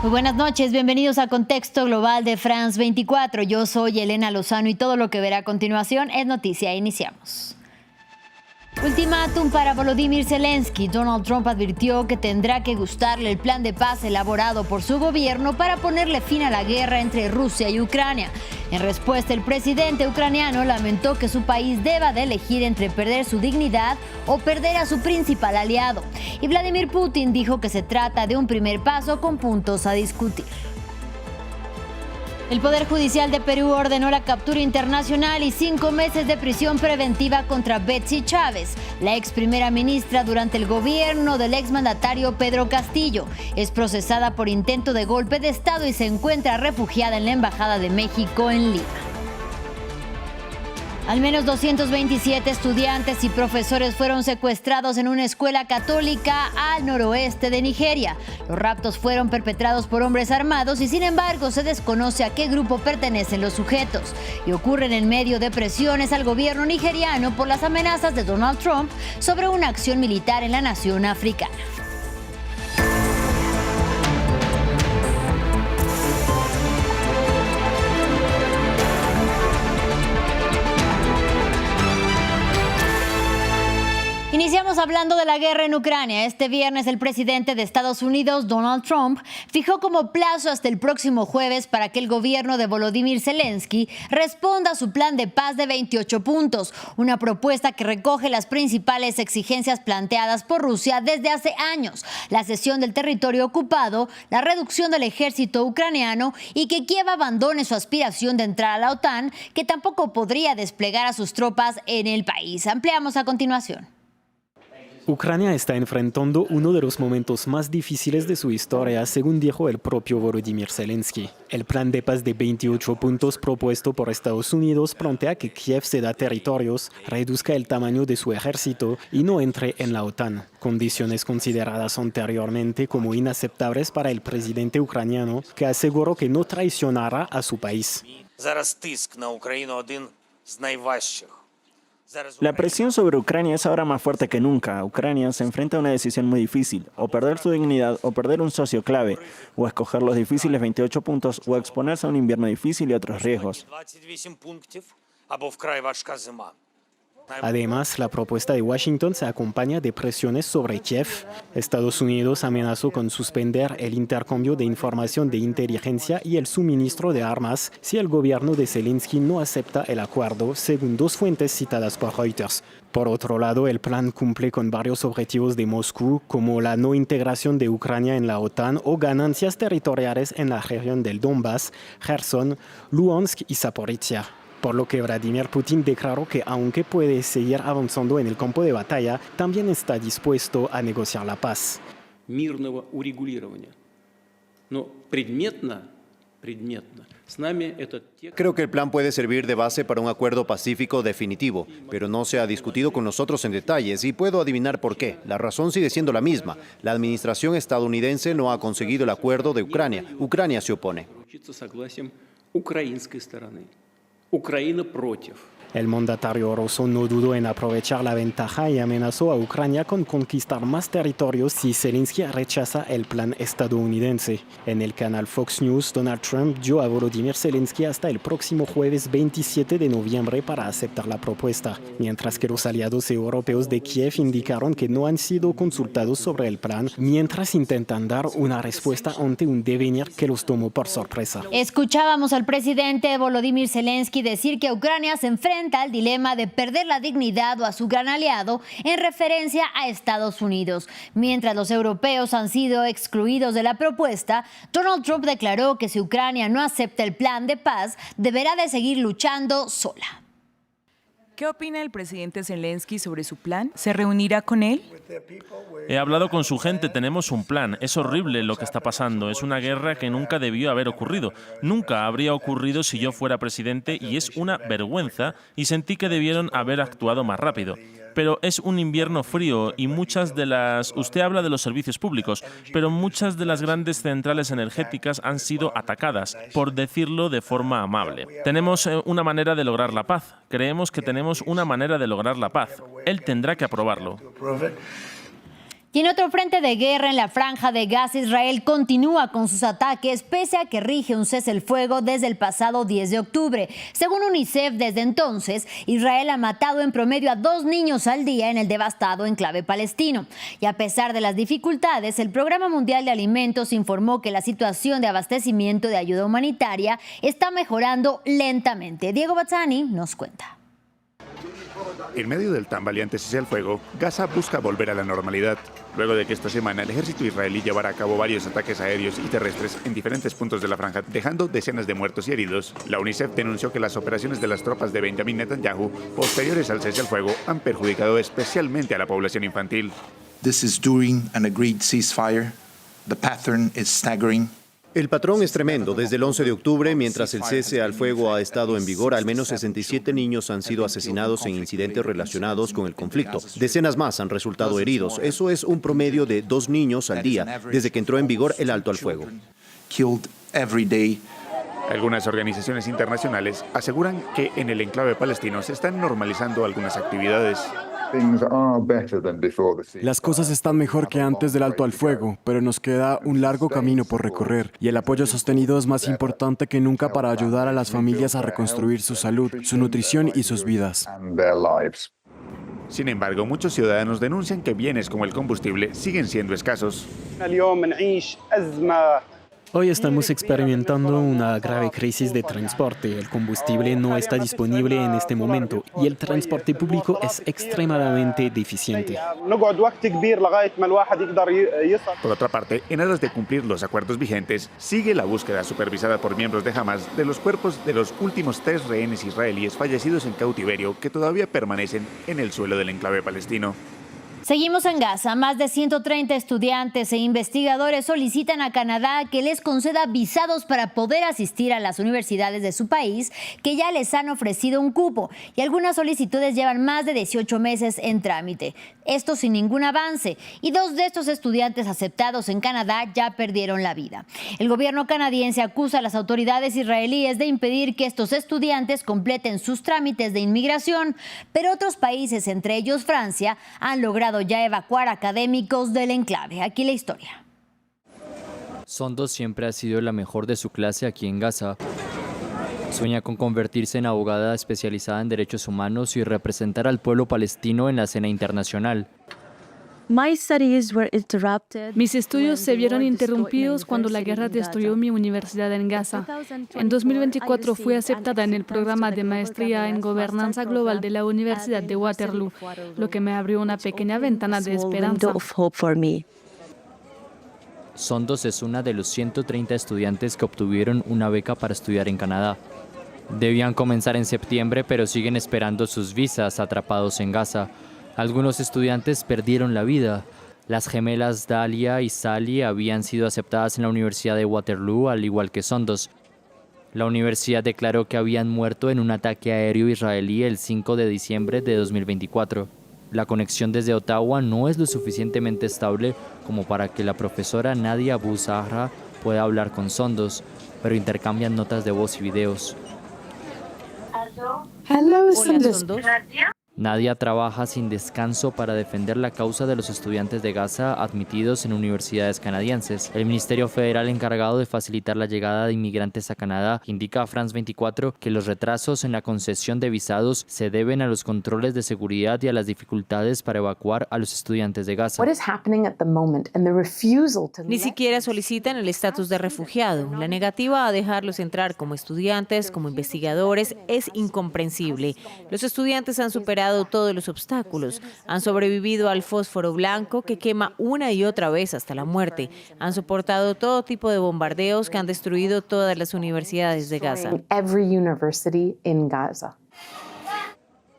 Muy buenas noches, bienvenidos a Contexto Global de France 24. Yo soy Elena Lozano y todo lo que verá a continuación es noticia. Iniciamos. Ultimátum para Volodymyr Zelensky. Donald Trump advirtió que tendrá que gustarle el plan de paz elaborado por su gobierno para ponerle fin a la guerra entre Rusia y Ucrania. En respuesta, el presidente ucraniano lamentó que su país deba de elegir entre perder su dignidad o perder a su principal aliado. Y Vladimir Putin dijo que se trata de un primer paso con puntos a discutir. El Poder Judicial de Perú ordenó la captura internacional y 5 meses de prisión preventiva contra Betsy Chávez, la ex primera ministra durante el gobierno del exmandatario Pedro Castillo. Es procesada por intento de golpe de Estado y se encuentra refugiada en la Embajada de México en Lima. Al menos 227 estudiantes y profesores fueron secuestrados en una escuela católica al noroeste de Nigeria. Los raptos fueron perpetrados por hombres armados y sin embargo se desconoce a qué grupo pertenecen los sujetos. Y ocurren en medio de presiones al gobierno nigeriano por las amenazas de Donald Trump sobre una acción militar en la nación africana. Iniciamos hablando de la guerra en Ucrania. Este viernes el presidente de Estados Unidos, Donald Trump, fijó como plazo hasta el próximo jueves para que el gobierno de Volodymyr Zelensky responda a su plan de paz de 28 puntos, una propuesta que recoge las principales exigencias planteadas por Rusia desde hace años: la cesión del territorio ocupado, la reducción del ejército ucraniano y que Kiev abandone su aspiración de entrar a la OTAN, que tampoco podría desplegar a sus tropas en el país. Ampliamos a continuación. Ucrania está enfrentando uno de los momentos más difíciles de su historia, según dijo el propio Volodymyr Zelensky. El plan de paz de 28 puntos propuesto por Estados Unidos plantea que Kiev ceda territorios, reduzca el tamaño de su ejército y no entre en la OTAN, condiciones consideradas anteriormente como inaceptables para el presidente ucraniano, que aseguró que no traicionará a su país. La presión sobre Ucrania es ahora más fuerte que nunca. Ucrania se enfrenta a una decisión muy difícil: o perder su dignidad o perder un socio clave, o escoger los difíciles 28 puntos o exponerse a un invierno difícil y otros riesgos. Además, la propuesta de Washington se acompaña de presiones sobre Kiev. Estados Unidos amenazó con suspender el intercambio de información de inteligencia y el suministro de armas si el gobierno de Zelensky no acepta el acuerdo, según dos fuentes citadas por Reuters. Por otro lado, el plan cumple con varios objetivos de Moscú, como la no integración de Ucrania en la OTAN o ganancias territoriales en la región del Donbass, Kherson, Luhansk y Zaporizhia. Por lo que Vladimir Putin declaró que aunque puede seguir avanzando en el campo de batalla, también está dispuesto a negociar la paz. Creo que el plan puede servir de base para un acuerdo pacífico definitivo, pero no se ha discutido con nosotros en detalles y puedo adivinar por qué. La razón sigue siendo la misma. La administración estadounidense no ha conseguido el acuerdo de Ucrania. Ucrania se opone. El mandatario ruso no dudó en aprovechar la ventaja y amenazó a Ucrania con conquistar más territorios si Zelensky rechaza el plan estadounidense. En el canal Fox News, Donald Trump dio a Volodymyr Zelensky hasta el próximo jueves 27 de noviembre para aceptar la propuesta, mientras que los aliados europeos de Kiev indicaron que no han sido consultados sobre el plan, mientras intentan dar una respuesta ante un devenir que los tomó por sorpresa. Escuchábamos al presidente Volodymyr Zelensky decir que Ucrania se enfrenta al dilema de perder la dignidad o a su gran aliado en referencia a Estados Unidos. Mientras los europeos han sido excluidos de la propuesta, Donald Trump declaró que si Ucrania no acepta el plan de paz, deberá de seguir luchando sola. ¿Qué opina el presidente Zelensky sobre su plan? ¿Se reunirá con él? He hablado con su gente, tenemos un plan. Es horrible lo que está pasando. Es una guerra que nunca debió haber ocurrido. Nunca habría ocurrido si yo fuera presidente y es una vergüenza y sentí que debieron haber actuado más rápido. Pero es un invierno frío y usted habla de los servicios públicos, pero muchas de las grandes centrales energéticas han sido atacadas, por decirlo de forma amable. Tenemos una manera de lograr la paz. Creemos que tenemos una manera de lograr la paz. Él tendrá que aprobarlo. Y en otro frente de guerra en la franja de Gaza, Israel continúa con sus ataques pese a que rige un cese el fuego desde el pasado 10 de octubre. Según UNICEF, desde entonces, Israel ha matado en promedio a 2 niños al día en el devastado enclave palestino. Y a pesar de las dificultades, el Programa Mundial de Alimentos informó que la situación de abastecimiento de ayuda humanitaria está mejorando lentamente. Diego Bazzani nos cuenta. En medio del tan valiente cese al fuego, Gaza busca volver a la normalidad, luego de que esta semana el ejército israelí llevara a cabo varios ataques aéreos y terrestres en diferentes puntos de la franja, dejando decenas de muertos y heridos. La UNICEF denunció que las operaciones de las tropas de Benjamin Netanyahu, posteriores al cese al fuego, han perjudicado especialmente a la población infantil. This is during an agreed ceasefire. The pattern is staggering. El patrón es tremendo. Desde el 11 de octubre, mientras el cese al fuego ha estado en vigor, al menos 67 niños han sido asesinados en incidentes relacionados con el conflicto. Decenas más han resultado heridos. Eso es un promedio de 2 niños al día desde que entró en vigor el alto al fuego. Algunas organizaciones internacionales aseguran que en el enclave palestino se están normalizando algunas actividades. Las cosas están mejor que antes del alto al fuego, pero nos queda un largo camino por recorrer y el apoyo sostenido es más importante que nunca para ayudar a las familias a reconstruir su salud, su nutrición y sus vidas. Sin embargo, muchos ciudadanos denuncian que bienes como el combustible siguen siendo escasos. Hoy estamos experimentando una grave crisis de transporte. El combustible no está disponible en este momento y el transporte público es extremadamente deficiente. Por otra parte, en aras de cumplir los acuerdos vigentes, sigue la búsqueda supervisada por miembros de Hamas de los cuerpos de los últimos 3 rehenes israelíes fallecidos en cautiverio que todavía permanecen en el suelo del enclave palestino. Seguimos en Gaza. Más de 130 estudiantes e investigadores solicitan a Canadá que les conceda visados para poder asistir a las universidades de su país, que ya les han ofrecido un cupo, y algunas solicitudes llevan más de 18 meses en trámite. Esto sin ningún avance, y 2 de estos estudiantes aceptados en Canadá ya perdieron la vida. El gobierno canadiense acusa a las autoridades israelíes de impedir que estos estudiantes completen sus trámites de inmigración, pero otros países, entre ellos Francia, han logrado ya evacuar académicos del enclave. Aquí la historia. Sondos siempre ha sido la mejor de su clase aquí en Gaza. Sueña con convertirse en abogada especializada en derechos humanos y representar al pueblo palestino en la escena internacional. Mis estudios se vieron interrumpidos cuando la guerra destruyó mi universidad en Gaza. En 2024 fui aceptada en el programa de maestría en gobernanza global de la Universidad de Waterloo, lo que me abrió una pequeña ventana de esperanza. Sondos es una de los 130 estudiantes que obtuvieron una beca para estudiar en Canadá. Debían comenzar en septiembre, pero siguen esperando sus visas atrapados en Gaza. Algunos estudiantes perdieron la vida. Las gemelas Dalia y Sally habían sido aceptadas en la Universidad de Waterloo, al igual que Sondos. La universidad declaró que habían muerto en un ataque aéreo israelí el 5 de diciembre de 2024. La conexión desde Ottawa no es lo suficientemente estable como para que la profesora Nadia Abu Zahra pueda hablar con Sondos, pero intercambian notas de voz y videos. Hola, Sondos. Nadia trabaja sin descanso para defender la causa de los estudiantes de Gaza admitidos en universidades canadienses. El Ministerio Federal encargado de facilitar la llegada de inmigrantes a Canadá indica a France 24 que los retrasos en la concesión de visados se deben a los controles de seguridad y a las dificultades para evacuar a los estudiantes de Gaza. Ni siquiera solicitan el estatus de refugiado. La negativa a dejarlos entrar como estudiantes, como investigadores, es incomprensible. Los estudiantes han superado todos los obstáculos, han sobrevivido al fósforo blanco que quema una y otra vez hasta la muerte, han soportado todo tipo de bombardeos que han destruido todas las universidades de Gaza.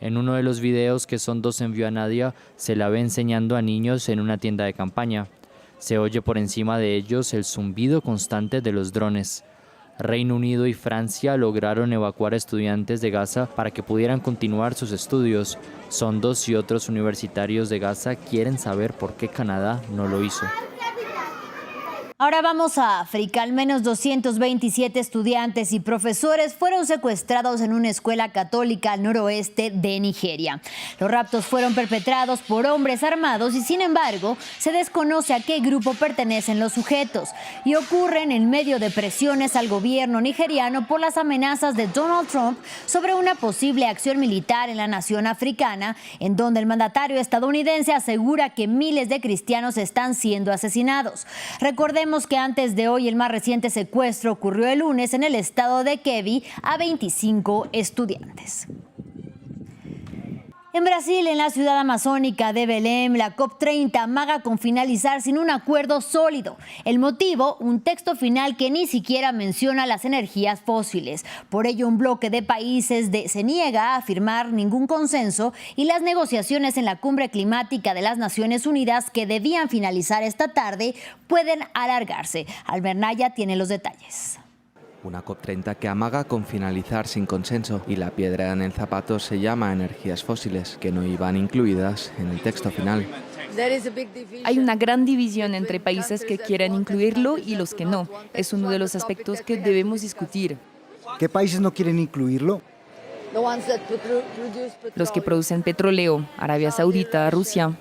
En uno de los videos que Sondos envió a Nadia, se la ve enseñando a niños en una tienda de campaña. Se oye por encima de ellos el zumbido constante de los drones. Reino Unido y Francia lograron evacuar a estudiantes de Gaza para que pudieran continuar sus estudios. Sondos y otros universitarios de Gaza quieren saber por qué Canadá no lo hizo. Ahora vamos a África. Al menos 227 estudiantes y profesores fueron secuestrados en una escuela católica al noroeste de Nigeria. Los raptos fueron perpetrados por hombres armados y, sin embargo, se desconoce a qué grupo pertenecen los sujetos y ocurren en medio de presiones al gobierno nigeriano por las amenazas de Donald Trump sobre una posible acción militar en la nación africana, en donde el mandatario estadounidense asegura que miles de cristianos están siendo asesinados. Recordemos que antes de hoy el más reciente secuestro ocurrió el lunes en el estado de Kebbi a 25 estudiantes. En Brasil, en la ciudad amazónica de Belém, la COP30 amaga con finalizar sin un acuerdo sólido. El motivo, un texto final que ni siquiera menciona las energías fósiles. Por ello, un bloque de países se niega a firmar ningún consenso y las negociaciones en la cumbre climática de las Naciones Unidas, que debían finalizar esta tarde, pueden alargarse. Albert Naya tiene los detalles. Una COP30 que amaga con finalizar sin consenso y la piedra en el zapato se llama energías fósiles, que no iban incluidas en el texto final. Hay una gran división entre países que quieren incluirlo y los que no. Es uno de los aspectos que debemos discutir. ¿Qué países no quieren incluirlo? Los que producen petróleo, Arabia Saudita, Rusia.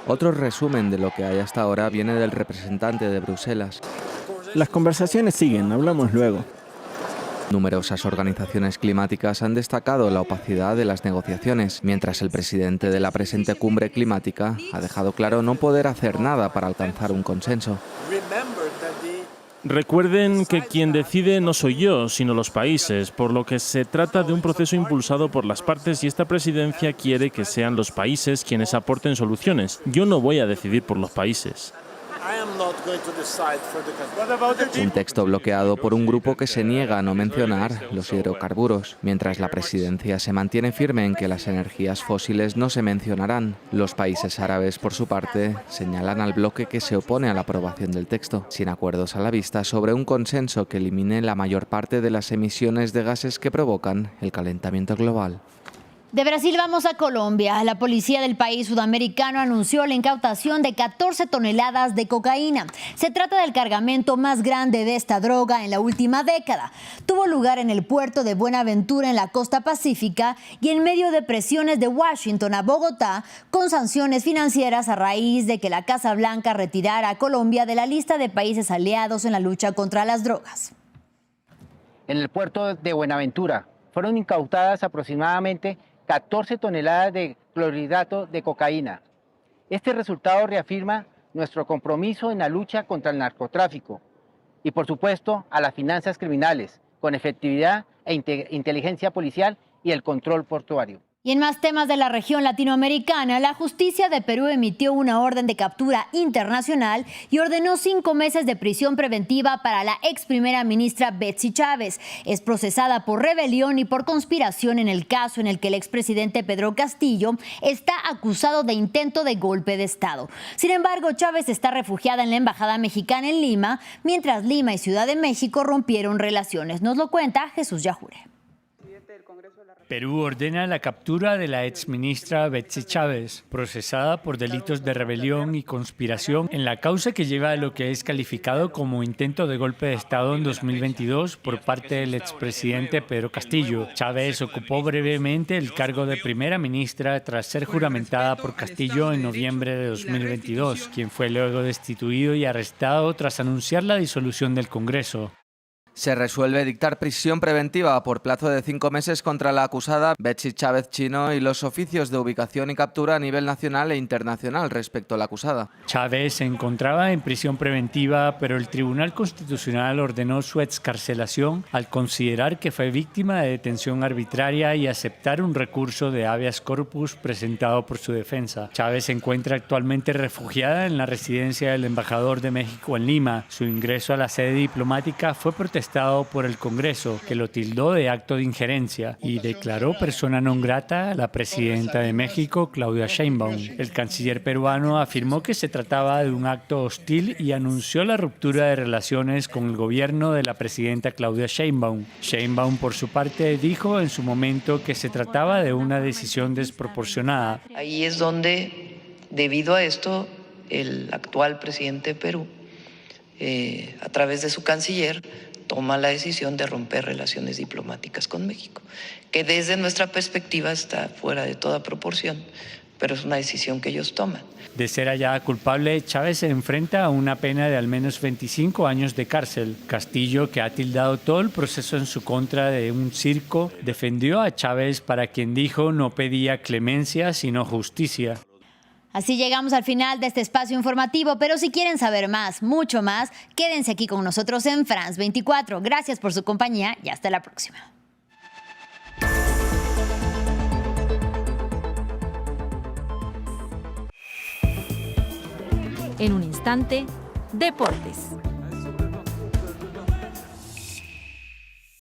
Otro resumen de lo que hay hasta ahora viene del representante de Bruselas. Las conversaciones siguen, hablamos luego. Numerosas organizaciones climáticas han destacado la opacidad de las negociaciones, mientras el presidente de la presente cumbre climática ha dejado claro no poder hacer nada para alcanzar un consenso. Recuerden que quien decide no soy yo, sino los países, por lo que se trata de un proceso impulsado por las partes y esta presidencia quiere que sean los países quienes aporten soluciones. Yo no voy a decidir por los países. Un texto bloqueado por un grupo que se niega a no mencionar los hidrocarburos, mientras la presidencia se mantiene firme en que las energías fósiles no se mencionarán. Los países árabes, por su parte, señalan al bloque que se opone a la aprobación del texto, sin acuerdos a la vista sobre un consenso que elimine la mayor parte de las emisiones de gases que provocan el calentamiento global. De Brasil vamos a Colombia. La policía del país sudamericano anunció la incautación de 14 toneladas de cocaína. Se trata del cargamento más grande de esta droga en la última década. Tuvo lugar en el puerto de Buenaventura, en la costa pacífica, y en medio de presiones de Washington a Bogotá, con sanciones financieras a raíz de que la Casa Blanca retirara a Colombia de la lista de países aliados en la lucha contra las drogas. En el puerto de Buenaventura fueron incautadas aproximadamente 14 toneladas de clorhidrato de cocaína. Este resultado reafirma nuestro compromiso en la lucha contra el narcotráfico y, por supuesto, a las finanzas criminales, con efectividad e inteligencia policial y el control portuario. Y en más temas de la región latinoamericana, la justicia de Perú emitió una orden de captura internacional y ordenó 5 meses de prisión preventiva para la ex primera ministra Betsy Chávez. Es procesada por rebelión y por conspiración en el caso en el que el expresidente Pedro Castillo está acusado de intento de golpe de Estado. Sin embargo, Chávez está refugiada en la embajada mexicana en Lima, mientras Lima y Ciudad de México rompieron relaciones. Nos lo cuenta Jesús Yajure. Perú ordena la captura de la exministra Betsy Chávez, procesada por delitos de rebelión y conspiración en la causa que lleva a lo que es calificado como intento de golpe de Estado en 2022 por parte del expresidente Pedro Castillo. Chávez ocupó brevemente el cargo de primera ministra tras ser juramentada por Castillo en noviembre de 2022, quien fue luego destituido y arrestado tras anunciar la disolución del Congreso. Se resuelve dictar prisión preventiva por plazo de 5 meses contra la acusada Betsy Chávez Chino y los oficios de ubicación y captura a nivel nacional e internacional respecto a la acusada. Chávez se encontraba en prisión preventiva, pero el Tribunal Constitucional ordenó su excarcelación al considerar que fue víctima de detención arbitraria y aceptar un recurso de habeas corpus presentado por su defensa. Chávez se encuentra actualmente refugiada en la residencia del embajador de México en Lima. Su ingreso a la sede diplomática fue protestado por el Congreso, que lo tildó de acto de injerencia y declaró persona non grata a la presidenta de México, Claudia Sheinbaum. El canciller peruano afirmó que se trataba de un acto hostil y anunció la ruptura de relaciones con el gobierno de la presidenta Claudia Sheinbaum. Sheinbaum, por su parte, dijo en su momento que se trataba de una decisión desproporcionada. Ahí es donde, debido a esto, el actual presidente de Perú a través de su canciller, toma la decisión de romper relaciones diplomáticas con México, que desde nuestra perspectiva está fuera de toda proporción, pero es una decisión que ellos toman. De ser hallada culpable, Chávez se enfrenta a una pena de al menos 25 años de cárcel. Castillo, que ha tildado todo el proceso en su contra de un circo, defendió a Chávez, para quien dijo no pedía clemencia sino justicia. Así llegamos al final de este espacio informativo, pero si quieren saber más, mucho más, quédense aquí con nosotros en France 24. Gracias por su compañía y hasta la próxima. En un instante, deportes.